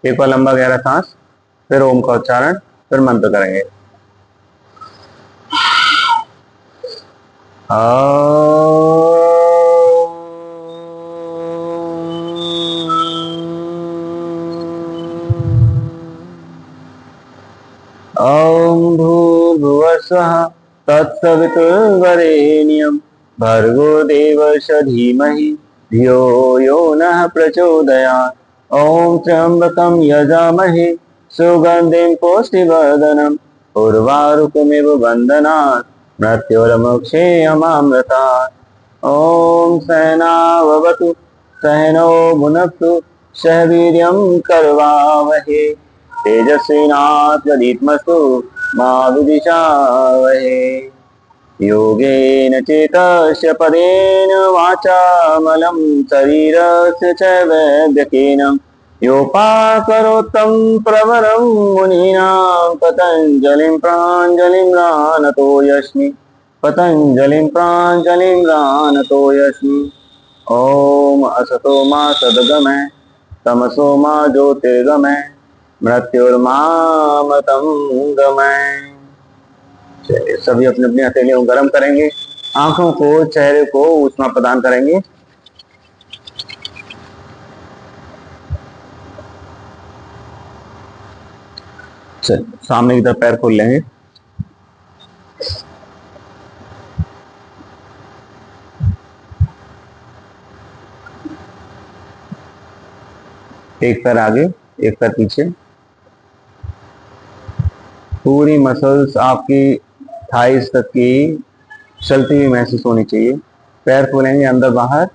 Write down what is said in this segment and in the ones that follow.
एक बार लंबा गहरा सांस, फिर ओम का उच्चारण, फिर मंत्र करेंगे। ओम भूर्भुवस्वः तत्सवितुर्वरेण्यं भर्गो देवस्य धीमहि धियो यो नः प्रचोदयात्। ओम त्र्यंबकं यजामहे सुगंधिं पुष्टिवर्धनम् उर्वारुकमिव बन्धनात् मृत्युर्मुक्षेयमामृतात्। ओम सहनाववतु सहनौ भुनक्तु सह वीर्यं करवावहे तेजस्विनात्मदीप्तमस्तु मा विद्विषावहे। योगेन चेतस्य पदेन वाचा मलं शरीरस्य च वैद्यकेन योपाकरोत्तं प्रवरं मुनीनां पतञ्जलिं प्राञ्जलिं रानतोऽस्मि पतञ्जलिं प्राञ्जलिं रानतोऽस्मि। ॐ असतो मा सद्गमय तमसो मा ज्योतिर्गमय मृत्युर्मामृतं गमय। चलिए सभी अपनी अपनी हथेलियों को गर्म करेंगे, आंखों को चेहरे को ऊष्मा प्रदान करेंगे। चलिए सामने की तरफ पैर खोल लेंगे। एक पैर आगे, एक पैर पीछे। पूरी मसल्स आपकी थाइस तक की चलती हुई महसूस होनी चाहिए। पैर खोलेंगे अंदर बाहर,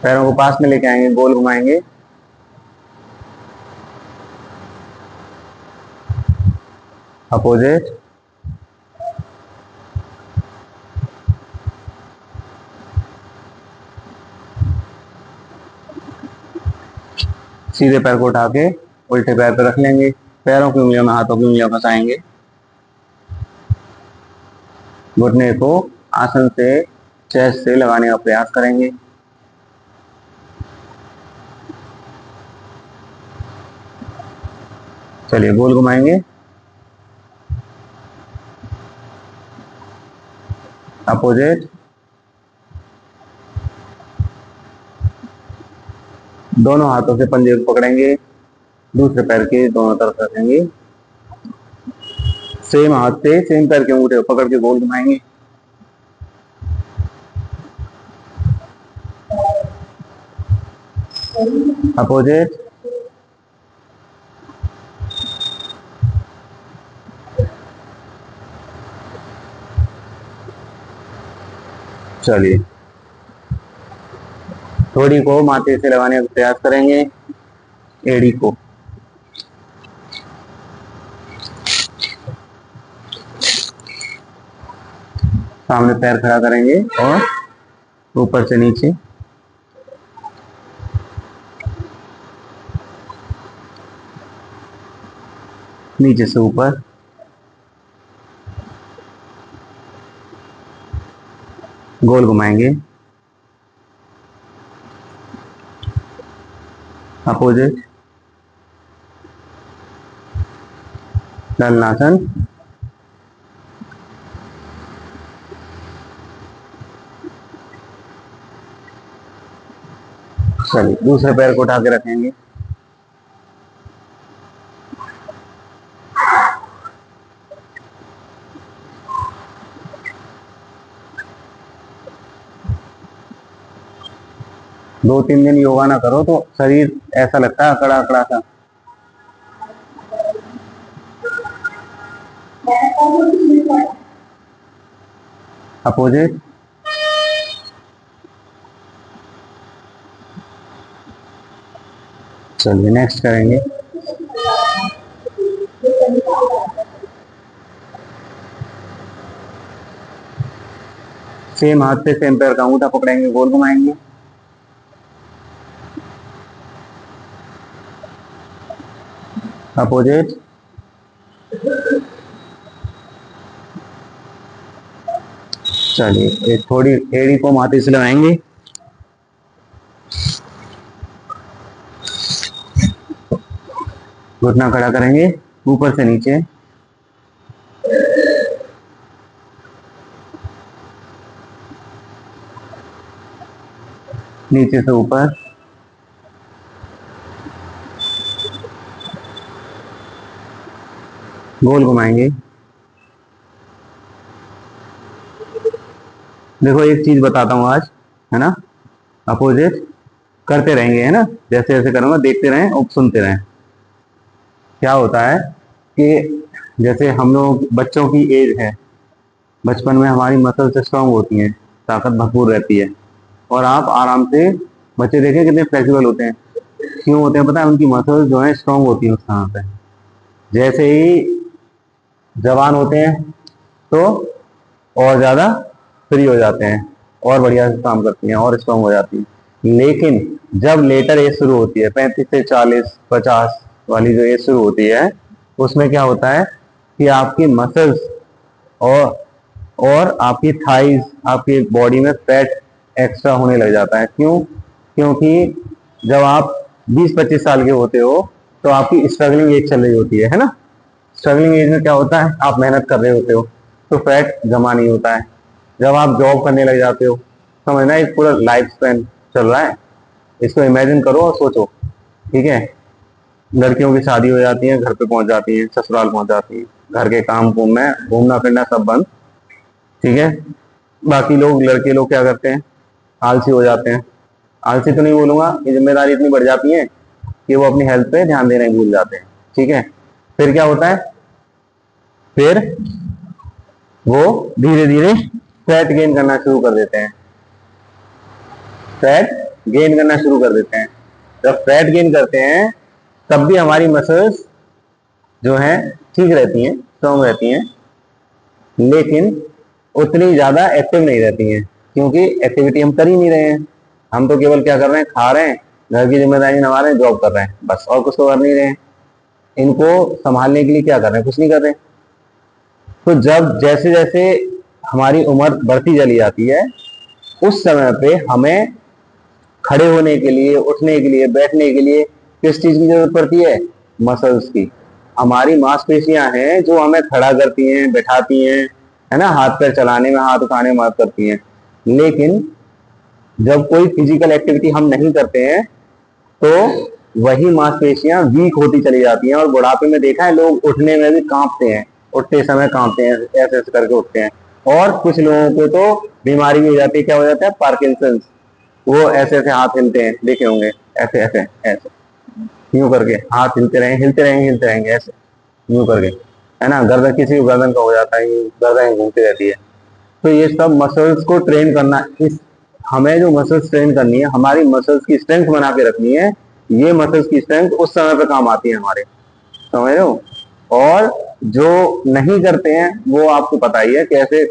पैरों को पास में लेके आएंगे, गोल घुमाएंगे। अपोजिट, सीधे पैर को उठा के उल्टे पैर पर रख लेंगे। पैरों की उंगलियों में हाथों की उंगलियां फंसाएंगे। घुटने को आसन से चेस्ट से लगाने का प्रयास करेंगे। चलिए गोल घुमाएंगे। अपोजिट, दोनों हाथों से पंजे को पकड़ेंगे, दूसरे पैर के दोनों तरफ रखेंगे। सेम हाथ से सेम पैर के अंगूठे को पकड़ के गोल घुमाएंगे। अपोजिट, चलिए थोड़ी को माथे से लगाने का प्रयास करेंगे, एड़ी को। सामने पैर खड़ा करेंगे और ऊपर से नीचे, नीचे से ऊपर। गोल घुमाएंगे। अपोजिट, दलनासन। चलिए दूसरे पैर को उठा के रखेंगे। दो तीन दिन योगा ना करो तो शरीर ऐसा लगता है अकड़ा अकड़ा सा। अपोजिट, चलिए नेक्स्ट करेंगे। सेम हाथ से सेम पैर का अंगूठा पकड़ेंगे, गोल घुमाएंगे। चलिए एक थोड़ी एड़ी को माथे से लगाएंगे। घुटना खड़ा करेंगे ऊपर से नीचे, नीचे से ऊपर, गोल घुमाएंगे। देखो एक चीज बताता हूँ आज, है ना, अपोजिट करते रहेंगे, है ना, जैसे जैसे करूंगा देखते रहें और सुनते रहें। क्या होता है कि जैसे हम लोग बच्चों की एज है, बचपन में हमारी मसल्स स्ट्रांग होती हैं, ताकत भरपूर रहती है, और आप आराम से, बच्चे देखें कितने फ्लेक्सिबल होते हैं, क्यों होते हैं पता है, उनकी मसल्स जो है स्ट्रांग होती है उस समय पे। जैसे ही जवान होते हैं तो और ज्यादा फ्री हो जाते हैं, और बढ़िया से काम करती हैं और स्ट्रांग हो जाती हैं। लेकिन जब लेटर एज शुरू होती है, 35 से 40 50 वाली जो एज शुरू होती है, उसमें क्या होता है कि आपकी मसल्स और आपकी थाइज, आपकी बॉडी में फैट एक्स्ट्रा होने लग जाता है। क्यों? क्योंकि जब आप 20-25 साल के होते हो तो आपकी स्ट्रगलिंग एज चल रही होती है ना। स्ट्रगलिंग एज में क्या होता है, आप मेहनत कर रहे होते हो तो फैट जमा नहीं होता है। जब आप जॉब करने लग जाते हो, समझना एक पूरा लाइफ स्पैन चल रहा है, इसको इमेजिन करो और सोचो, ठीक है। लड़कियों की शादी हो जाती है, घर पे पहुंच जाती है, ससुराल पहुंच जाती है, घर के काम कुम में घूमना फिरना सब बंद, ठीक है। बाकी लोग, लड़के लोग क्या करते हैं, आलसी हो जाते हैं। आलसी तो नहीं बोलूंगा, ये जिम्मेदारी इतनी बढ़ जाती है कि वो अपनी हेल्थ पे ध्यान देना ही भूल जाते हैं, ठीक है। फिर क्या होता है, फिर वो धीरे धीरे फैट गेन करना शुरू कर देते हैं, फैट गेन करना शुरू कर देते हैं। जब फैट गेन करते हैं तब भी हमारी मसल्स जो हैं ठीक रहती हैं, स्ट्रांग रहती हैं, लेकिन उतनी ज्यादा एक्टिव नहीं रहती हैं, क्योंकि एक्टिविटी हम कर ही नहीं रहे हैं। हम तो केवल क्या कर रहे हैं, खा रहे हैं, घर की जिम्मेदारी निभा रहे हैं, जॉब कर रहे हैं, बस, और कुछ तो कर नहीं रहे हैं। इनको संभालने के लिए क्या कर रहे हैं, कुछ नहीं कर रहे। तो जब जैसे जैसे हमारी उम्र बढ़ती चली जाती है, उस समय पे हमें खड़े होने के लिए, उठने के लिए, बैठने के लिए किस चीज की जरूरत पड़ती है, मसल्स की। हमारी मांसपेशियां हैं जो हमें खड़ा करती हैं, बैठाती हैं, है ना, हाथ पैर चलाने में, हाथ उठाने में मदद करती हैं। लेकिन जब कोई फिजिकल एक्टिविटी हम नहीं करते हैं तो वही मांसपेशियां वीक होती चली जाती हैं, और बुढ़ापे में देखा है लोग उठने में भी कांपते हैं, उठते समय कांपते हैं, ऐसे ऐसे करके उठते हैं। और कुछ लोगों को तो बीमारी भी हो जाती है, क्या हो जाता है, पार्किंसंस। वो ऐसे ऐसे हाथ हिलते हैं, देखे होंगे, ऐसे ऐसे ऐसे यूं करके हाथ हिलते रहेंगे, हिलते रहेंगे, हिलते रहेंगे, ऐसे यूं करके, है ना। गर्दन, किसी को गर्दन का हो जाता है, गर्दन घूमती रहती है। तो ये सब मसल्स को ट्रेन करना, इस हमें जो मसल्स ट्रेन करनी है, हमारी मसल्स की स्ट्रेंथ बना के रखनी है, ये मसल्स की स्ट्रेंथ उस समय पे काम आती है हमारे, समझ रहे हो। और जो नहीं करते हैं वो आपको पता ही है कैसे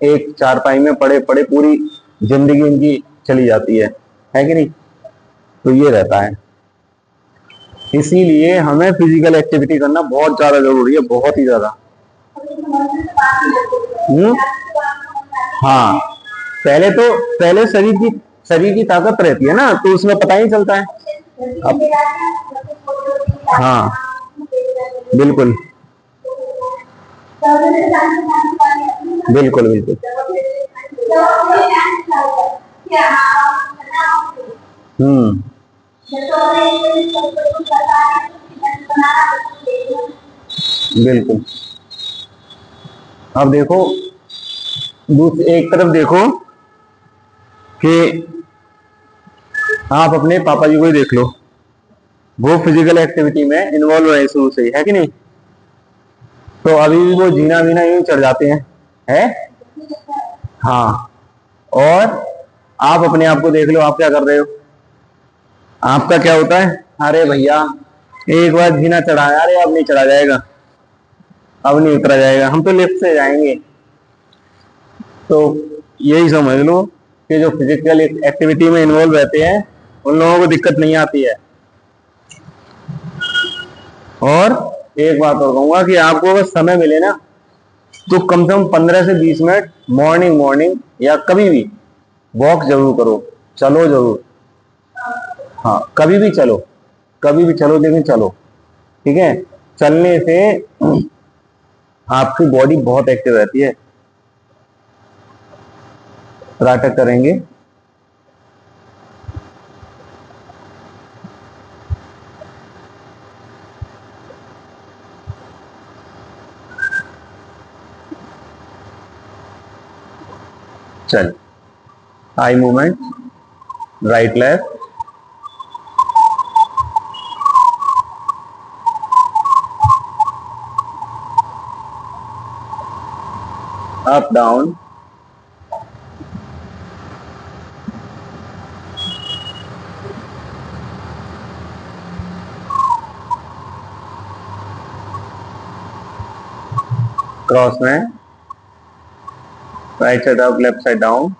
एक चारपाई में पड़े पड़े पूरी जिंदगी उनकी चली जाती है कि नहीं। तो ये रहता है, इसीलिए हमें फिजिकल एक्टिविटी करना बहुत ज्यादा जरूरी है, बहुत ही ज्यादा। हम्म, हाँ, पहले शरीर की ताकत रहती है ना, तो उसमें पता ही चलता है। अब हाँ, बिल्कुल बिल्कुल बिल्कुल। हम्म, बिल्कुल। अब देखो, दूसरी एक तरफ देखो कि आप अपने पापा जी को ही देख लो, वो फिजिकल एक्टिविटी में इन्वॉल्व रहे शुरू से ही, है कि नहीं। तो अभी भी वो जीना वीना यूं चढ़ जाते हैं, है। हाँ, और आप अपने आप को देख लो, आप क्या कर रहे हो। आपका क्या होता है, अरे भैया एक बार जीना चढ़ा है, अरे अब नहीं चढ़ा जाएगा, अब नहीं उतरा जाएगा, हम तो लिफ्ट से जाएंगे। तो यही समझ लो कि जो फिजिकल एक्टिविटी में इन्वॉल्व रहते हैं उन लोगों को दिक्कत नहीं आती है। और एक बात और कहूंगा कि आपको अगर समय मिले ना, तो कम से कम 15 से 20 मिनट मॉर्निंग या कभी भी वॉक जरूर करो, चलो जरूर। हाँ, कभी भी चलो, लेकिन चलो, ठीक है। चलने से आपकी बॉडी बहुत एक्टिव रहती है। नाटक करेंगे। चल, eye movement, right left, up down, cross में, right side up, left side down,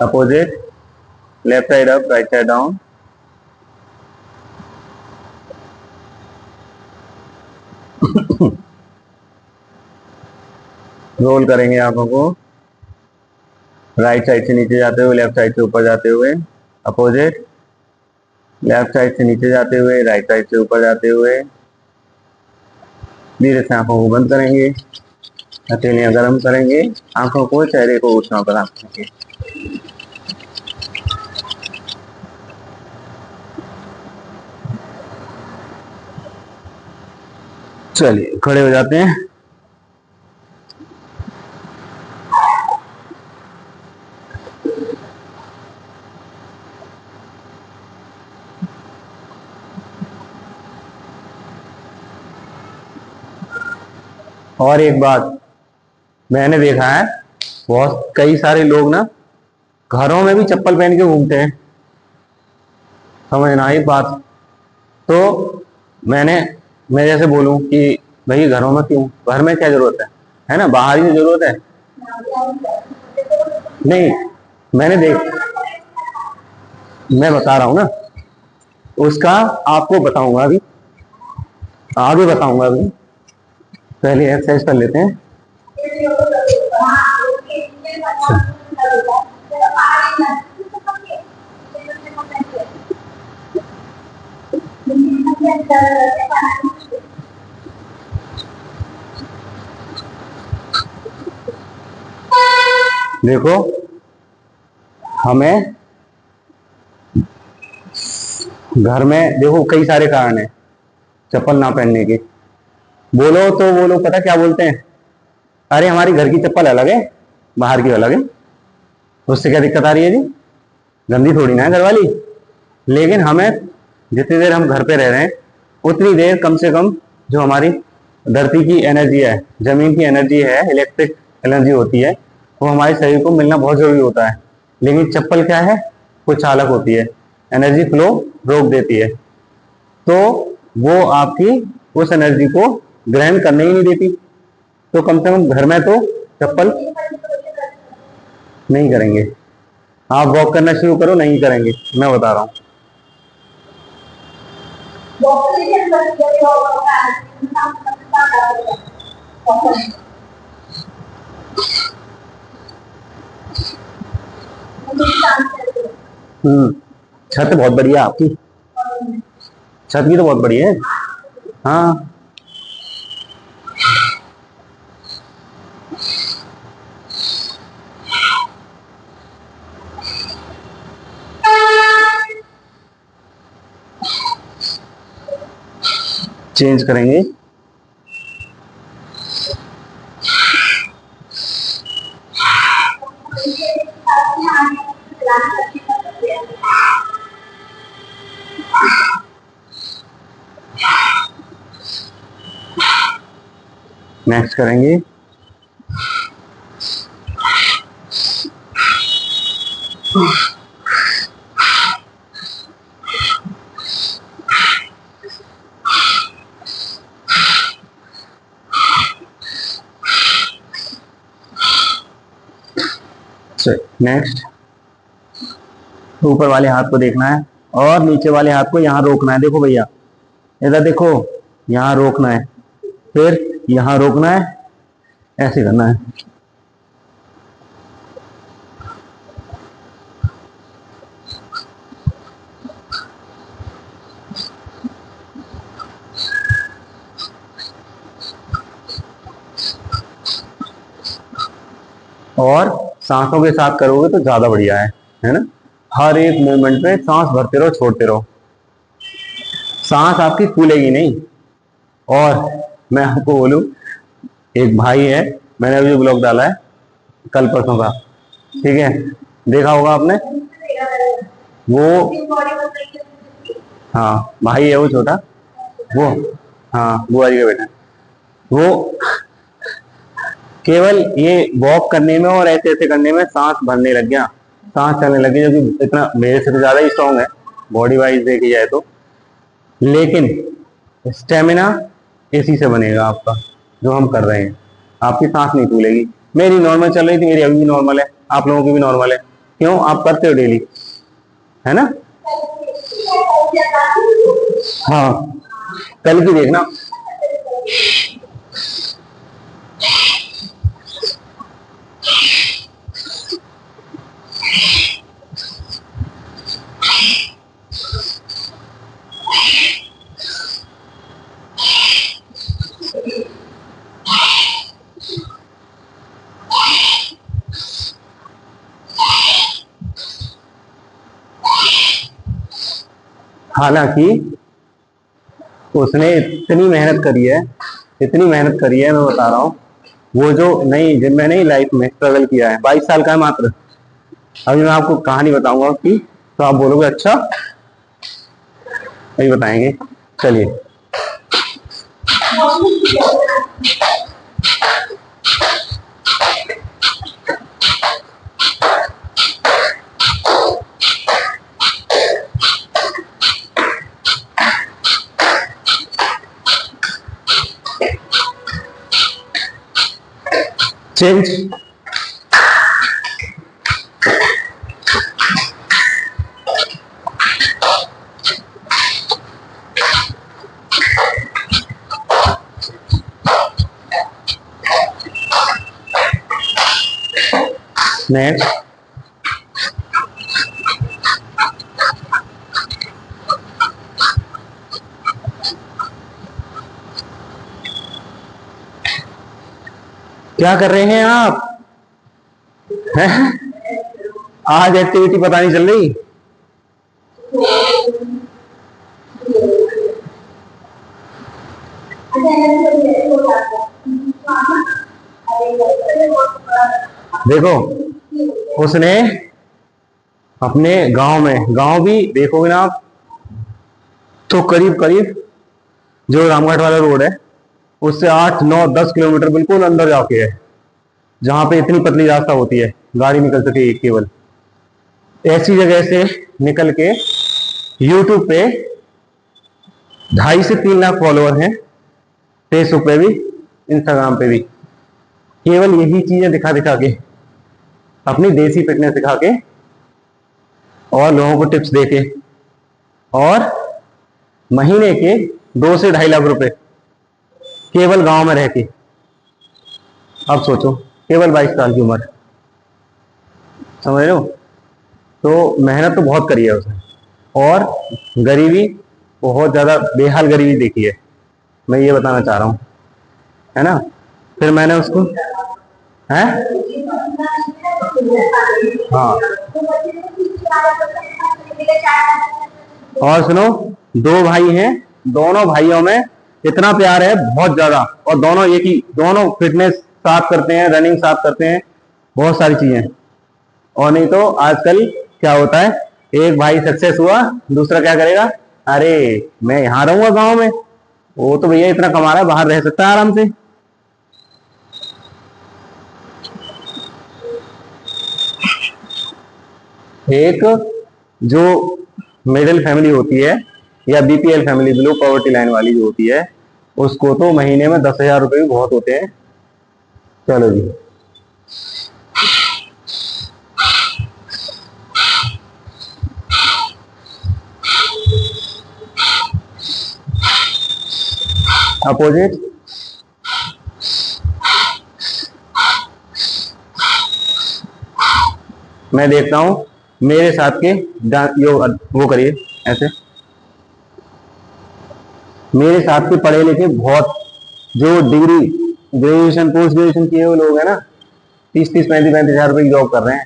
opposite, left side up, right side down, roll करेंगे आंखों को, राइट साइड से नीचे जाते हुए, लेफ्ट साइड से ऊपर जाते हुए, अपोजिट, लेफ्ट साइड से नीचे जाते हुए, राइट साइड से ऊपर जाते हुए। धीरे से आंखों को बंद करेंगे, हथेलियां गर्म करेंगे, आंखों को, चेहरे को उष्णा प्रदान करेंगे। चलिए खड़े हो जाते हैं। और एक बात मैंने देखा है, बहुत कई सारे लोग ना घरों में भी चप्पल पहन के घूमते हैं, समझना एक बात। तो मैं जैसे बोलूं कि भाई घरों में क्यों, घर में क्या जरूरत है ना, बाहर ही जरूरत है। नहीं, मैं बता रहा हूं ना, उसका आपको बताऊंगा अभी, आगे बताऊंगा अभी, पहले एक्सरसाइज कर लेते हैं। देखो, हमें घर में देखो कई सारे कारण है चप्पल ना पहनने के। बोलो तो वो लोग पता क्या बोलते हैं, अरे हमारी घर की चप्पल अलग है, बाहर की अलग है, उससे क्या दिक्कत आ रही है जी, गंदी थोड़ी ना है घर वाली। लेकिन हमें जितनी देर हम घर पे रह रहे हैं उतनी देर कम से कम जो हमारी धरती की एनर्जी है, जमीन की एनर्जी है, इलेक्ट्रिक एनर्जी होती है, वो हमारे शरीर को मिलना बहुत जरूरी होता है। लेकिन चप्पल क्या है, कुछ चालक होती है, एनर्जी फ्लो रोक देती है, तो वो आपकी उस एनर्जी को ग्रहण करने ही नहीं देती। तो कम से कम घर में तो चप्पल नहीं करेंगे। आप वॉक करना शुरू करो, नहीं करेंगे, मैं बता रहा हूँ। छत बहुत बढ़िया आपकी, छत की तो बहुत बढ़िया है। हाँ, चेंज करेंगे। नेक्स्ट करेंगे। नेक्स्ट, ऊपर वाले हाथ को देखना है और नीचे वाले हाथ को यहाँ रोकना है। देखो भैया, इधर देखो, यहाँ रोकना है, फिर यहाँ रोकना है, ऐसे करना है। और सांसों के साथ करोगे तो ज्यादा बढ़िया है ना। हर एक मोमेंट में सांस भरते रहो, छोड़ते रहो, सांस आपकी फूलेगी नहीं। और मैं आपको बोलूं, एक भाई है, मैंने अभी जो ब्लॉग डाला है कल परसों का, ठीक है, देखा होगा आपने। वो, हाँ भाई है वो छोटा, वो, हाँ बुआ जी का बेटा। वो केवल ये वॉक करने में और ऐसे ऐसे करने में सांस भरने लग गया, सांस चलने लगी, जो कि इतना मेरे से तो ज्यादा ही स्ट्रॉन्ग है बॉडी वाइज देखी जाए तो। लेकिन स्टेमिना इसी से बनेगा आपका, जो हम कर रहे हैं। आपकी सांस नहीं फूलेगी। मेरी नॉर्मल चल रही थी, मेरी अभी भी नॉर्मल है, आप लोगों की भी नॉर्मल है। क्यों? आप करते हो डेली, है ना। हाँ, कल की देखना। हालांकि उसने इतनी मेहनत करी है, इतनी मेहनत करी है, मैं बता रहा हूँ। वो जो नहीं, जब मैंने लाइफ में स्ट्रगल किया है, 22 साल का है मात्र। अभी मैं आपको कहानी बताऊंगा उसकी, तो आप बोलोगे अच्छा, अभी बताएंगे, चलिए। चेंज। नेक्स्ट। क्या कर रहे हैं आप? हैं? आज एक्टिविटी पता नहीं चल रही। देखो, उसने अपने गांव भी देखोगे ना आप, तो करीब करीब जो रामघाट वाला रोड है उससे 8 9 10 किलोमीटर बिल्कुल अंदर जाके है, जहां पे इतनी पतली रास्ता होती है गाड़ी निकल सके केवल। ऐसी जगह से निकल के यूट्यूब पे 2.5 से 3 लाख फॉलोअर हैं, फेसबुक पे भी, इंस्टाग्राम पे भी, केवल यही चीजें दिखा दिखा के, अपनी देसी फिटनेस दिखा के और लोगों को टिप्स दे के, और महीने के 2 से 2.5 लाख रुपए केवल गांव में रह के। अब सोचो, केवल 22 साल की उम्र, समझ लो। तो मेहनत तो बहुत करी है उसने, और गरीबी, बहुत ज्यादा बेहाल गरीबी देखी है, मैं ये बताना चाह रहा हूँ, है ना। फिर मैंने उसको, है, हाँ, और सुनो, 2 भाई हैं, दोनों भाइयों में इतना प्यार है, बहुत ज्यादा, और दोनों एक ही, दोनों फिटनेस साथ करते हैं, रनिंग साथ करते हैं, बहुत सारी चीजें। और नहीं तो आजकल क्या होता है, एक भाई सक्सेस हुआ, दूसरा क्या करेगा, अरे मैं यहां रहूंगा गांव में, वो तो भैया इतना कमा रहा है, बाहर रह सकता है आराम से। एक जो मिडिल फैमिली होती है, या BPL family, below poverty line वाली जो होती है, उसको तो महीने में 10,000 रुपए भी बहुत होते हैं। चलो जी, अपोजिट, मैं देखता हूं मेरे साथ के योग वो करिए ऐसे, मेरे साथ के पढ़े लिखे बहुत जो डिग्री ग्रेजुएशन पोस्ट ग्रेजुएशन किए हुए लोग हैं ना, 30-35 रुपए की जॉब कर रहे हैं,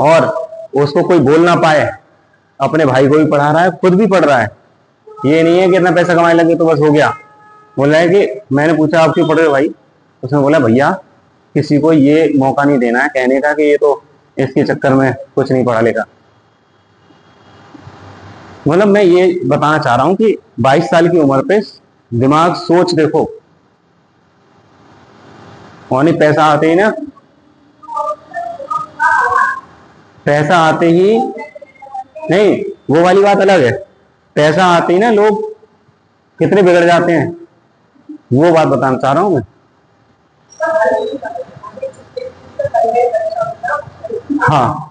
और उसको कोई बोल ना पाए, अपने भाई को भी पढ़ा रहा है, खुद भी पढ़ रहा है। ये नहीं है कि इतना पैसा कमाने लगे तो बस हो गया। बोल रहा है कि मैंने पूछा आप क्यों पढ़ रहे हो भाई, उसने बोला भैया किसी को ये मौका नहीं देना है कहने का कि ये तो इसके चक्कर में कुछ नहीं पढ़ा लिखा। मतलब मैं ये बताना चाह रहा हूं कि 22 साल की उम्र पे दिमाग सोच देखो, और पैसा आते ही ना, पैसा आते ही नहीं, वो वाली बात अलग है, पैसा आते ही ना लोग कितने बिगड़ जाते हैं, वो बात बताना चाह रहा हूं मैं। हाँ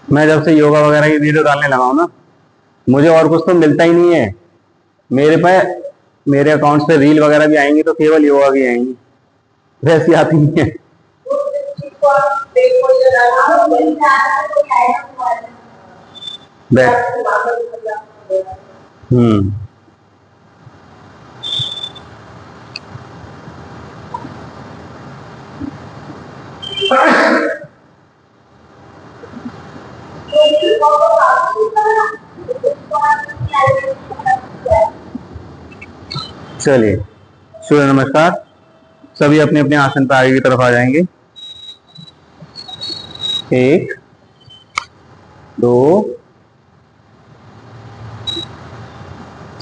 मैं जब से योगा वगैरह की वीडियो डालने लगा हूं ना, मुझे और कुछ तो मिलता ही नहीं है। मेरे पे मेरे अकाउंट पे रील वगैरह भी आएंगी तो केवल योगा की आएंगी, वैसी आती नहीं है। हम्म, चलिए सूर्य नमस्कार। सभी अपने अपने आसन पर आगे की तरफ आ जाएंगे। 1 2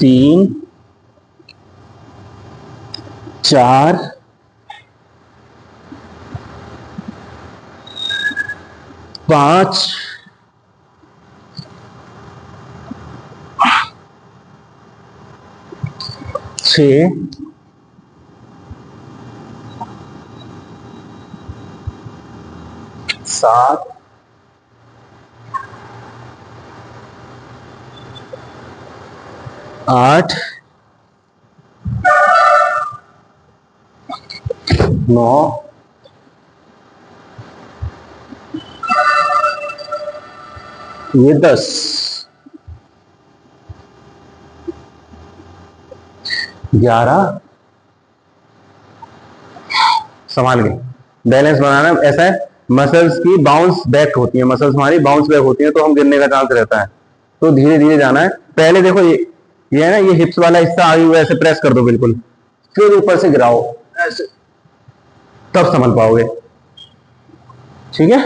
3 4 5 6 7 8 9 ये 10 11 संभाल के बैलेंस बनाना ऐसा है, मसल्स की बाउंस बैक होती है, मसल्स हमारी बाउंस बैक होती है तो हम गिरने का चांस रहता है, तो धीरे धीरे जाना है। पहले देखो ये है ना, ये हिप्स वाला हिस्सा आगे हुआ ऐसे प्रेस कर दो बिल्कुल, फिर ऊपर से गिराओ ऐसे, तब संभल पाओगे। ठीक है,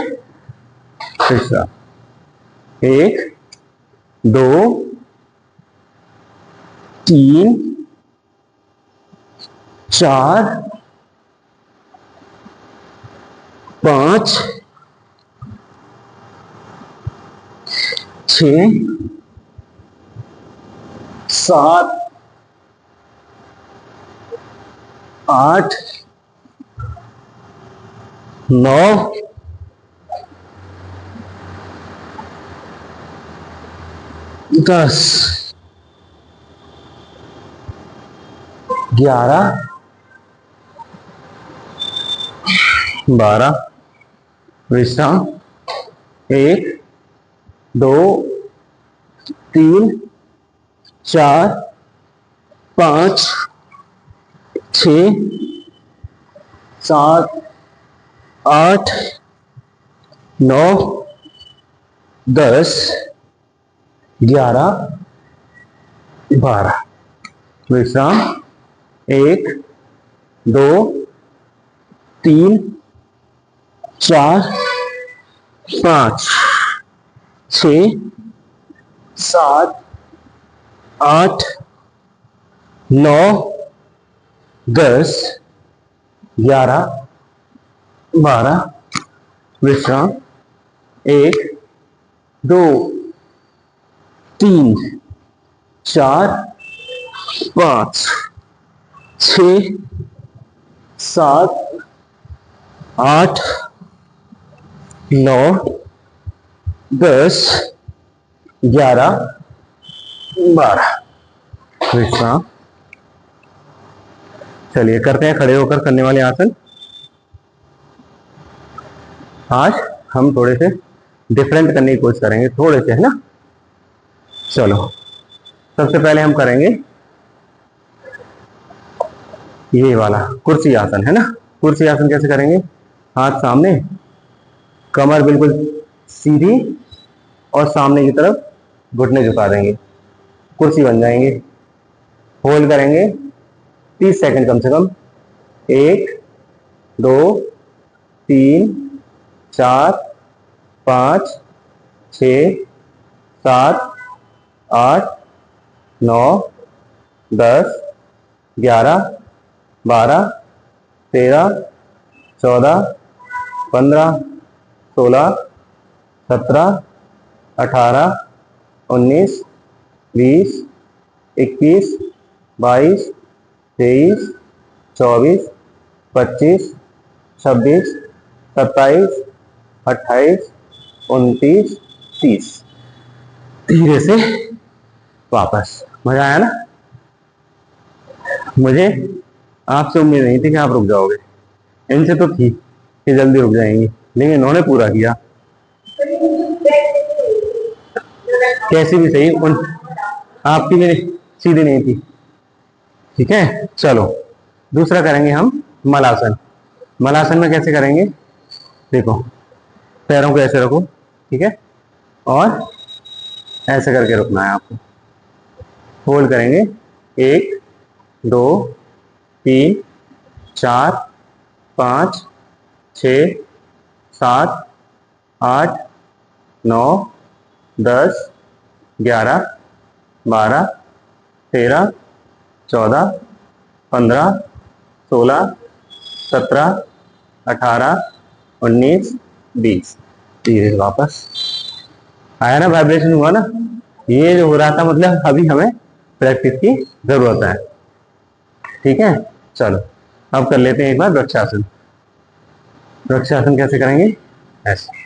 हिस्सा 1 2 3 4 5 6 7 8 9 10 11 12 विश्राम 1 2 3 4 5 6 7 8 9 10 11 12 विश्राम 1 2 3 4 5 6 7 8 9 10 11 12 विश्राम 1 2 3 4 5 6 7 8 9 10 11 12। विश्राम। चलिए करते हैं खड़े होकर करने वाले आसन। आज हम थोड़े से डिफरेंट करने की कोशिश करेंगे, थोड़े से, है ना। चलो सबसे पहले हम करेंगे ये वाला कुर्सी आसन, है ना। कुर्सी आसन कैसे करेंगे? हाथ सामने, कमर बिल्कुल सीधी और सामने की तरफ घुटने झुका देंगे, कुर्सी बन जाएंगे। होल्ड करेंगे 30 सेकंड कम से कम। 1 2 3 4 5 6 7 8 9 10 11 12 13 14 15 16 17 18 19 20 21 22 23 24 25 26 27 28 29 30। धीरे से वापस। मजा आया ना? मुझे आपसे उम्मीद नहीं थी कि आप रुक जाओगे, इनसे तो थी कि जल्दी रुक जाएंगी, लेकिन इन्होंने पूरा किया। कैसी भी सही, उन आपकी भी सीधी नहीं थी। ठीक है, चलो दूसरा करेंगे हम मलासन। मलासन में कैसे करेंगे? देखो पैरों को ऐसे रखो, ठीक है, और ऐसे करके रुकना है आपको। होल्ड करेंगे 1 2 3 4 5 6 7 8 9 10 11 12 13 14 15 16 17 18 19 20। धीरे से वापस। आया ना? वाइब्रेशन हुआ ना? ये जो हो रहा था मतलब अभी हमें प्रैक्टिस की जरूरत है। ठीक है, चलो अब कर लेते हैं एक बार वृक्षासन। वृक्षासन कैसे करेंगे? ऐसे।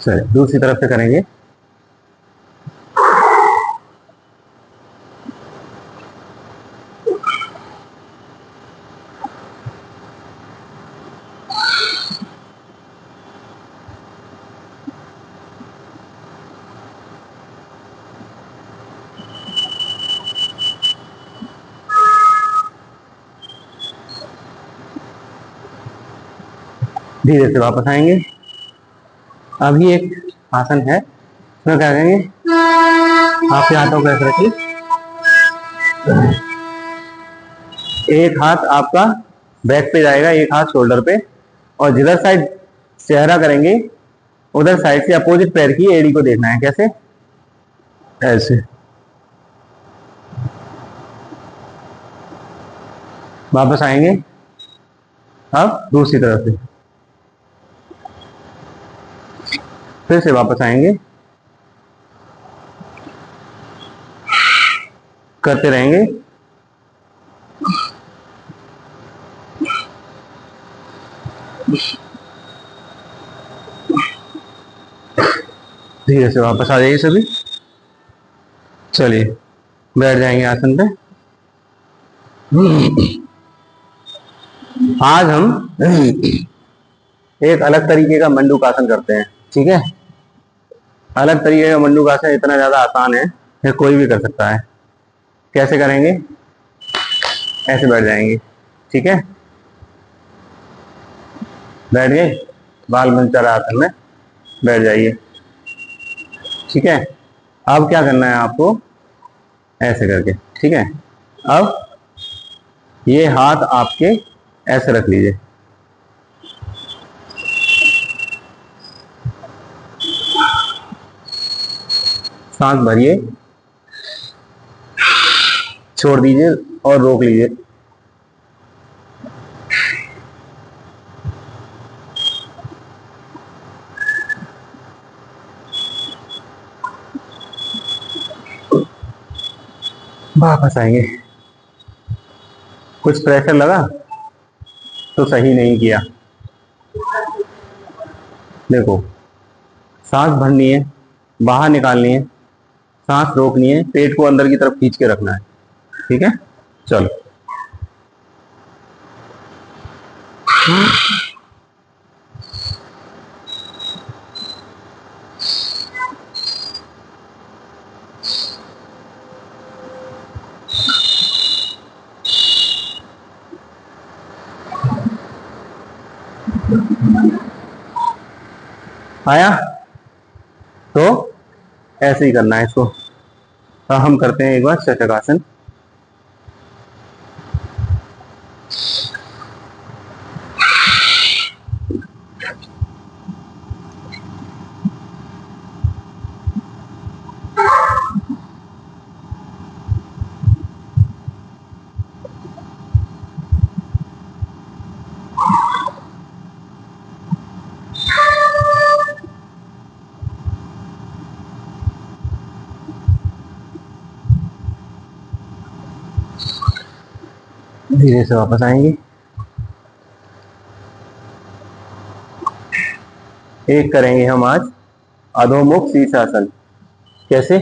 चलिए दूसरी तरफ से करेंगे। धीरे से वापस आएंगे। अभी एक आसन है, इसमें क्या करेंगे? आपके हाथों को ऐसे रखिए, एक हाथ आपका बैक पे जाएगा, एक हाथ शोल्डर पे, और जिधर साइड चेहरा करेंगे उधर साइड से अपोजिट पैर की एड़ी को देखना है। कैसे? ऐसे। वापस आएंगे। अब दूसरी तरफ से फिर से वापस आएंगे, करते रहेंगे। धीरे से वापस आ जाइए सभी। चलिए बैठ जाएंगे आसन पे। आज हम एक अलग तरीके का मंडूकासन करते हैं। ठीक है, अलग तरीके का मंडूकासन इतना ज्यादा आसान है कि कोई भी कर सकता है। कैसे करेंगे? ऐसे बैठ जाएंगे, ठीक है, बैठ गए, बाल मंचर आसन में बैठ जाइए। ठीक है, अब क्या करना है आपको? ऐसे करके, ठीक है। अब ये हाथ आपके ऐसे रख लीजिए, सांस भरिए, छोड़ दीजिए और रोक लीजिए। वापस आएंगे। कुछ प्रेशर लगा तो सही नहीं किया। देखो, सांस भरनी है, बाहर निकालनी है, सांस रोकनी है, पेट को अंदर की तरफ खींच के रखना है। ठीक है, चलो। आया? तो ऐसे ही करना है इसको। हम करते हैं एक बार शशकासन। धीरे से वापस आएंगे। एक करेंगे हम आज अधोमुख शीर्षासन। कैसे?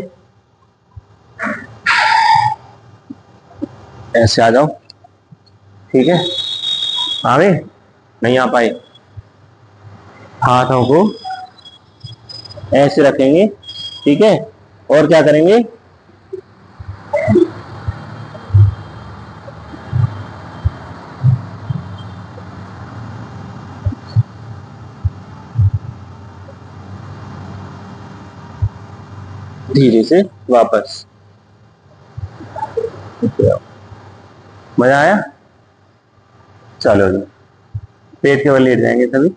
ऐसे आ जाओ। ठीक है, आ गए? नहीं आ पाए? हाथों को ऐसे रखेंगे। ठीक है, और क्या करेंगे? धीरे से वापस। मजा आया? चलो जी, पेट के बल लेट जाएंगे सभी।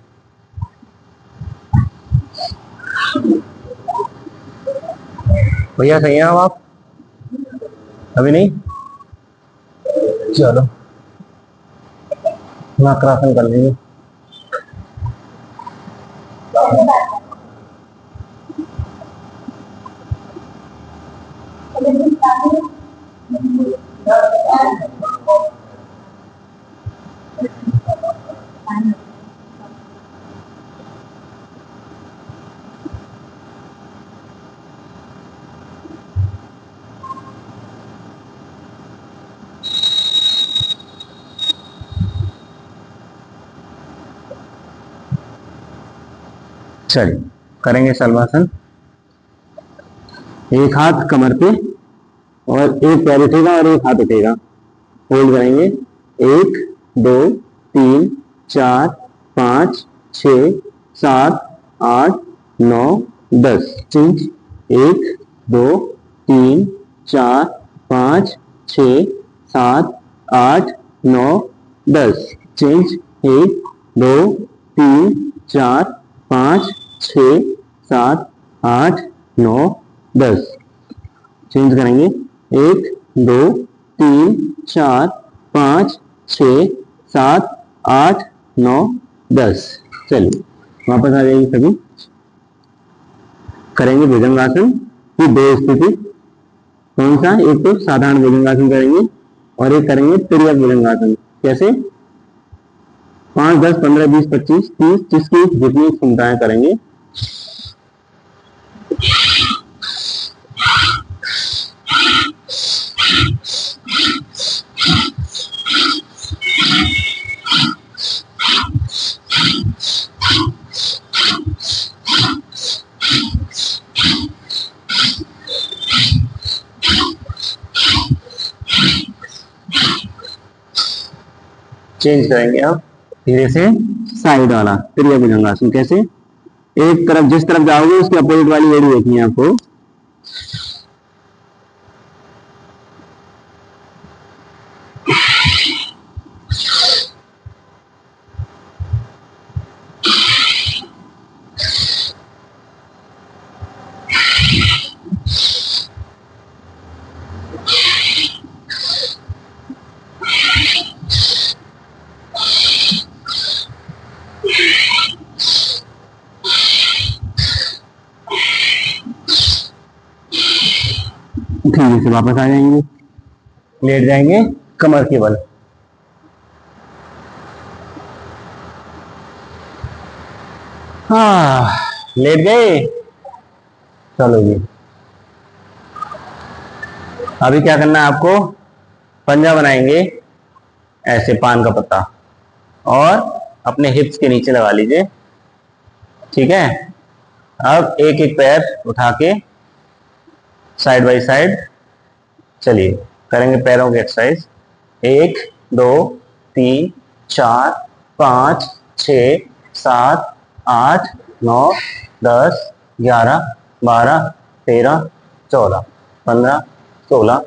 भैया सही हैं आप? अभी नहीं? चलो नाकरासन कर लेंगे। चलिए करेंगे शलभासन। एक हाथ कमर पे और एक पैर उठेगा और एक हाथ उठेगा। होल्ड करेंगे। 1 2 3 4 5 6 7 8 9 10। चिंच 1 2 3 4 5 6 7 8 9 10। चिंच 1 2 3 4 5 6 7 8 9 10। चेंज करेंगे। 1 2 3 4 5 6 7 8 9 10। चलिए वापस आ जाएंगे सभी। करेंगे भुजंगासन की दो स्थिति। कौन सा? एक तो साधारण भुजंगासन करेंगे और एक करेंगे तिर्यक भुजंगासन। कैसे? 5 10 15 20 25 30 जिसकी जितनी क्षमताएं करेंगे। चेंज करेंगे आप धीरे से साइड वाला त्रिया भुजंगासन। कैसे? एक तरफ जिस तरफ जाओगे उसके अपोजिट वाली एड़ी देखनी है आपको। धीरे से वापस आ जाएंगे, लेट जाएंगे कमर के बल। हाँ, लेट गए। चलो जी, अभी क्या करना है आपको, पंजा बनाएंगे ऐसे पान का पत्ता और अपने हिप्स के नीचे लगा लीजिए, ठीक है। अब एक एक पैर उठा के साइड बाय साइड चलिए करेंगे पैरों की एक्सरसाइज। 1 2 3 4 5 6 7 8 9 10 11 12 13 14 15 16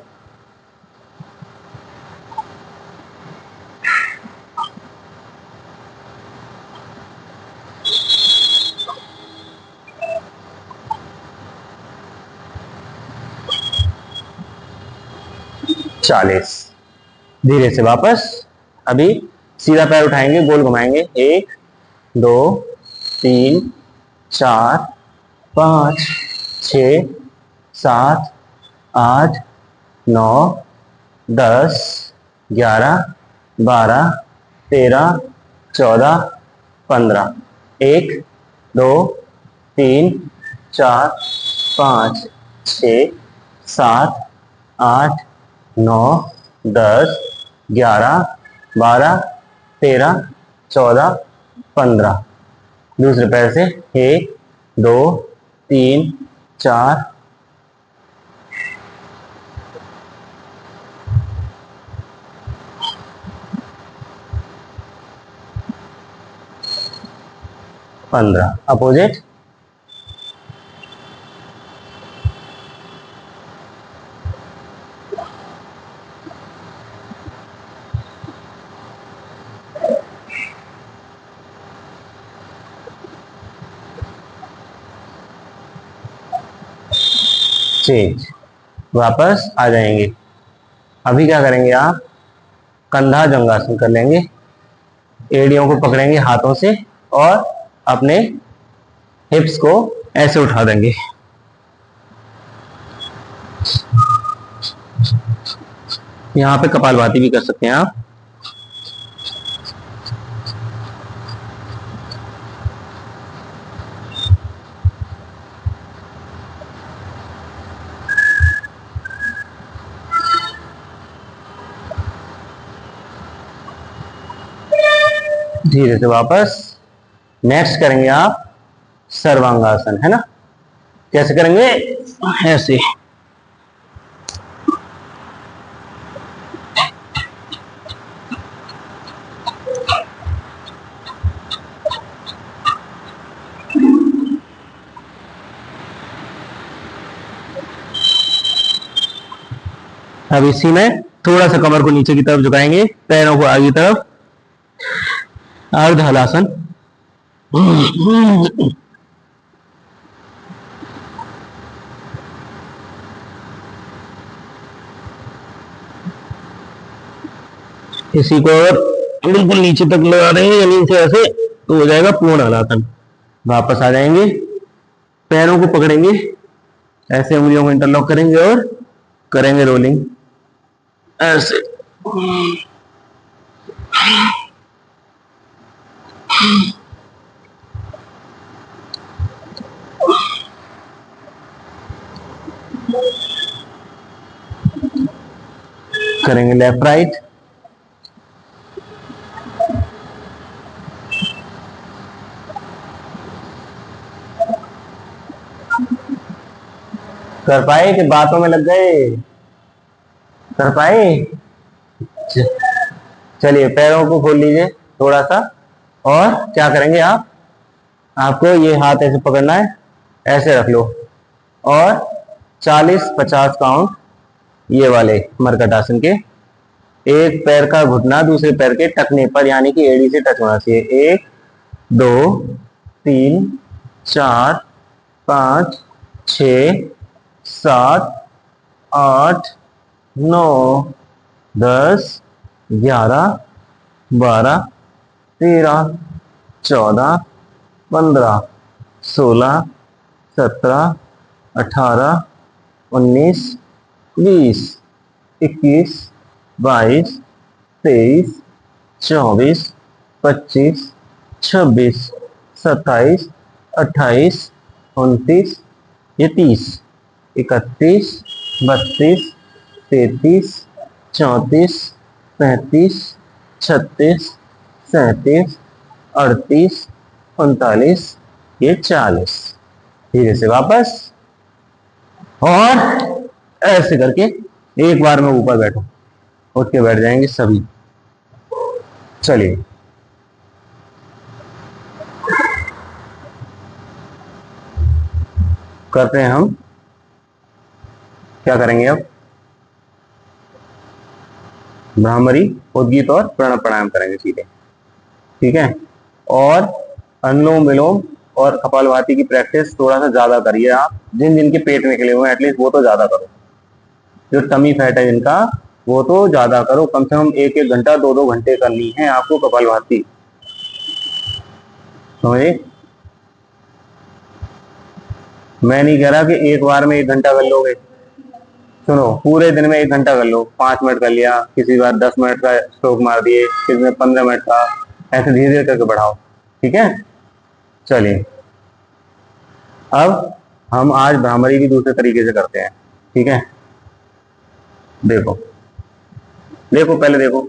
40। धीरे से वापस। अभी सीधा पैर उठाएंगे, गोल घुमाएंगे। 1 2 3 4 5 6 7 8 9 10 11 12 13 14 15। 1 2 3 4 5 6 7 8 9 10 11 12 13 14 15। दूसरे पैर से 1 2 3 4 15। अपोजिट। चेंज, वापस आ जाएंगे। अभी क्या करेंगे आप, कंधा जंगासन कर लेंगे। एड़ियों को पकड़ेंगे हाथों से और अपने हिप्स को ऐसे उठा देंगे। यहाँ पे कपालभाति भी कर सकते हैं आप। धीरे से वापस। नेक्स्ट करेंगे आप सर्वांगासन, है ना। कैसे करेंगे, ऐसे। अब इसी में थोड़ा सा कमर को नीचे की तरफ झुकाएंगे, पैरों को आगे की तरफ, अर्ध हलासन। इसी को और बिल्कुल नीचे तक लगा देंगे जमीन से, ऐसे तो हो जाएगा पूर्ण हलासन। वापस आ जाएंगे, पैरों को पकड़ेंगे ऐसे, उंगलियों को इंटरलॉक करेंगे और करेंगे रोलिंग ऐसे। करेंगे लेफ्ट राइट। कर पाए कि बातों में लग गए, कर पाए। चलिए पैरों को खोल लीजिए थोड़ा सा, और क्या करेंगे आप, आपको ये हाथ ऐसे पकड़ना है, ऐसे रख लो और 40-50 काउंट ये वाले मरकट आसन के। एक पैर का घुटना दूसरे पैर के टकने पर, यानी कि एड़ी से टच होना चाहिए। 1 2 3 4 5 6 7 8 9 10 11 12 13 14 15 16 17 18 19 20, 21, 22, 23, 24, 25, 26, 27, 28, 29, ये 30, 31, 32, 33, 34, 35, 36, 37, 38, 39, ये 40। धीरे से वापस, और ऐसे करके एक बार में ऊपर बैठो, उठ के बैठ जाएंगे सभी। चलिए करते हैं हम, क्या करेंगे अब, भ्रामरी, उद्गीत और प्रणव प्राणायाम करेंगे सीधे, ठीक है। और अनुलोम विलोम और कपालभाति की प्रैक्टिस थोड़ा सा ज्यादा करिए आप, जिन जिनके पेट निकले हुए हैं एटलीस्ट वो तो ज्यादा करो, जो टमी फैट है जिनका वो तो ज्यादा करो, कम से कम 1-1 घंटा 2-2 घंटे करनी है आपको कपालभाति, समझे। मैं नहीं कह रहा कि एक बार में 1 घंटा कर लोगे, सुनो, पूरे दिन में 1 घंटा कर लो, 5 मिनट कर लिया, किसी बार 10 मिनट का स्ट्रोक मार दिए, किसी में 15 मिनट का, ऐसे धीरे धीरे करके बढ़ाओ, ठीक है। चलिए अब हम आज भ्रामरी भी दूसरे तरीके से करते हैं, ठीक है। देखो देखो पहले देखो,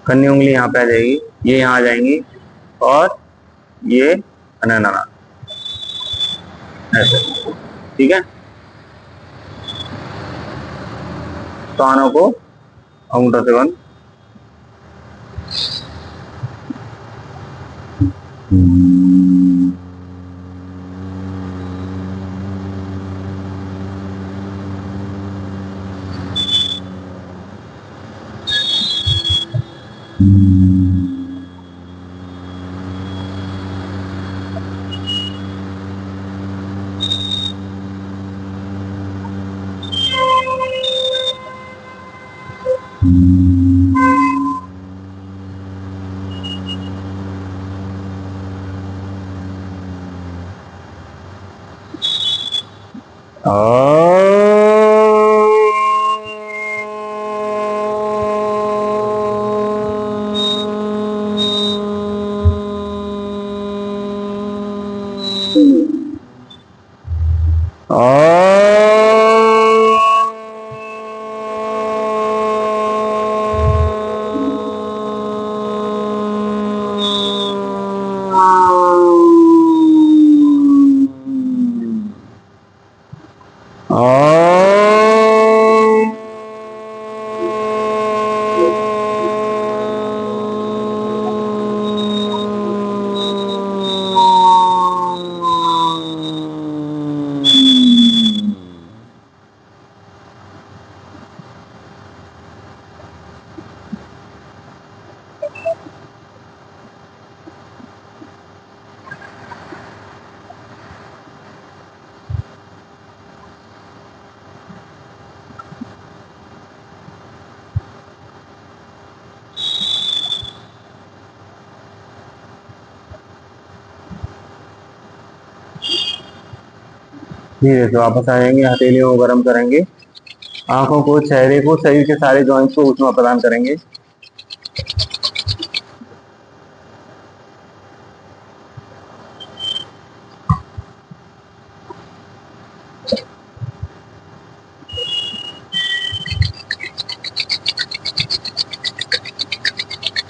कन्नी उंगली यहाँ पे आ जाएगी, ये यहाँ आ जाएंगी, और ये अनाना ऐसे, ठीक है। कानों को अंगूठों से बंद, धीरे से वापस आ जाएंगे, हथेलियों को गर्म करेंगे, आंखों को, चेहरे को, शरीर के सारे जॉइंट्स को ऊष्मा प्रदान करेंगे।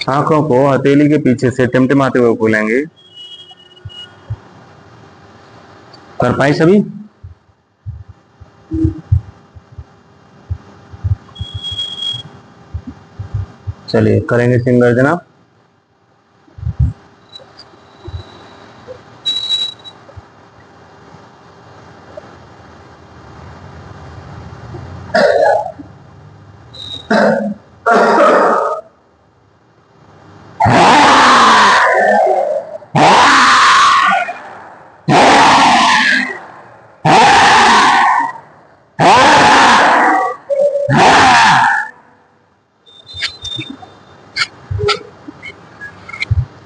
आंखों को हथेली के पीछे से टिमटिमाते हुए खोलेंगे। कर पाए सभी? चलिए करेंगे सिंह गर्जना।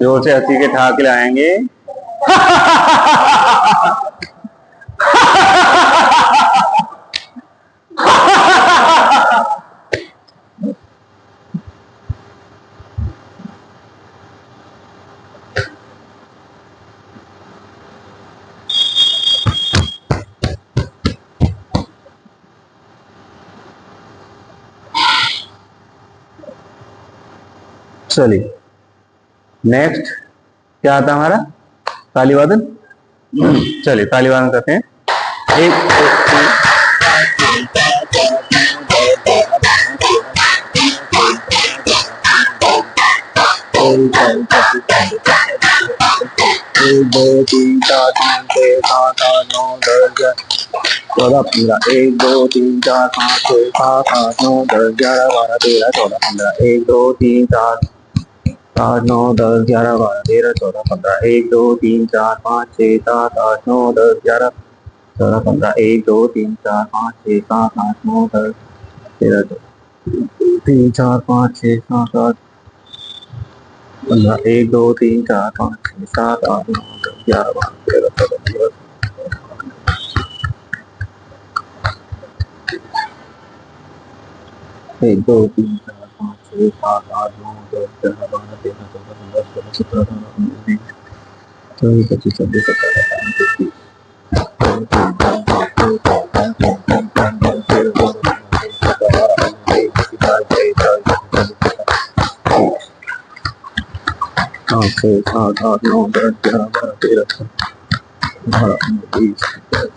जोर से हंसी के ठहाके लगाएंगे। चलिए नेक्स्ट क्या आता है हमारा, ताली वादन। चलिए ताली वादन करते हैं। एक दो तीन चार पाँच छः सात आठ नौ 10 11 12 1 2 3 4 5 6 7 8 9 10 11 12 13 14 15 1 2 3 4 8 9 10 11 12 13 14 15 1 2 3 4 5 6 7 8 9 10 11 14 15 1 2 3 4 5 6 7 8 9 10 13 3 4 5 6 7 8 15 1 2 3 4 5 6 7 8 9 10 11 12 13 14 15 1 2 3 4 5 6 7 8 9 10 11 12 13 14 15 16 17 18 19 20 25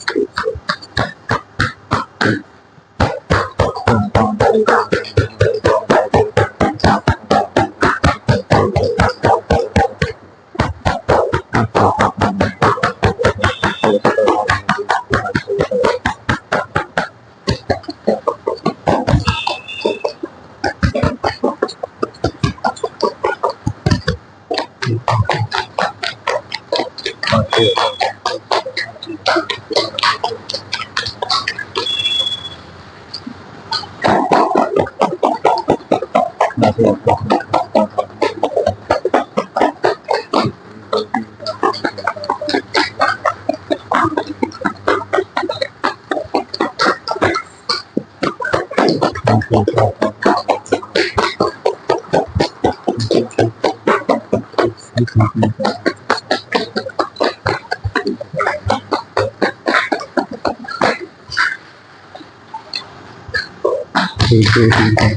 26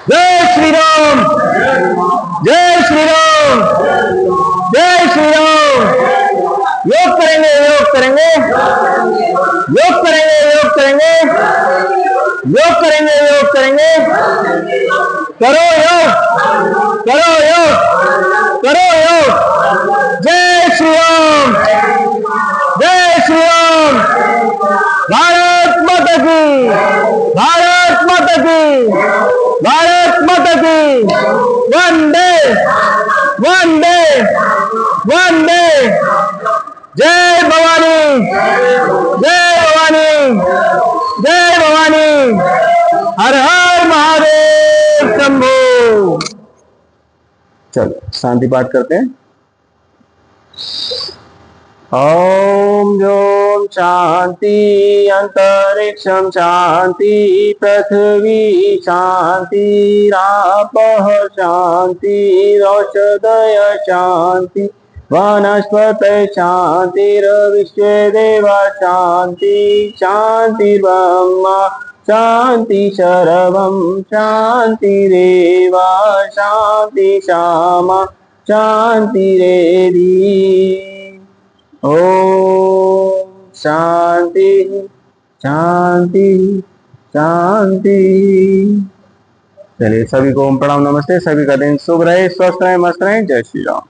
जय श्री राम, जय श्री राम, जय श्री राम। योग करेंगे, योग करेंगे, योग करेंगे, योग करेंगे, योग करेंगे, योग करेंगे। करो योग, करो योग, करो योग। जय श्री राम, जय श्री राम। भारत माता की, भारत माता की, भारत माता की। वंदे वंदे वंदे। जय भवानी, जय भवानी, जय भवानी। हर हर महादेव शंभो। चलो शांति पाठ करते हैं। ओम जो शांति अंतरिक्षम शांति पृथ्वी शांति रापः शांति औषधय शांति वनस्पतय शांतिर्विश्वे देवा शांति शांतिर्ब्रह्मा शांति सर्वं शांतिरेवा शांति क्षमा शांतिरेधि। ओम शांति शांति शांति। चलिए सभी को ओम प्रणाम नमस्ते। सभी का दिन शुभ रहे, स्वस्थ रहे, मस्त रहे। जय श्री राम।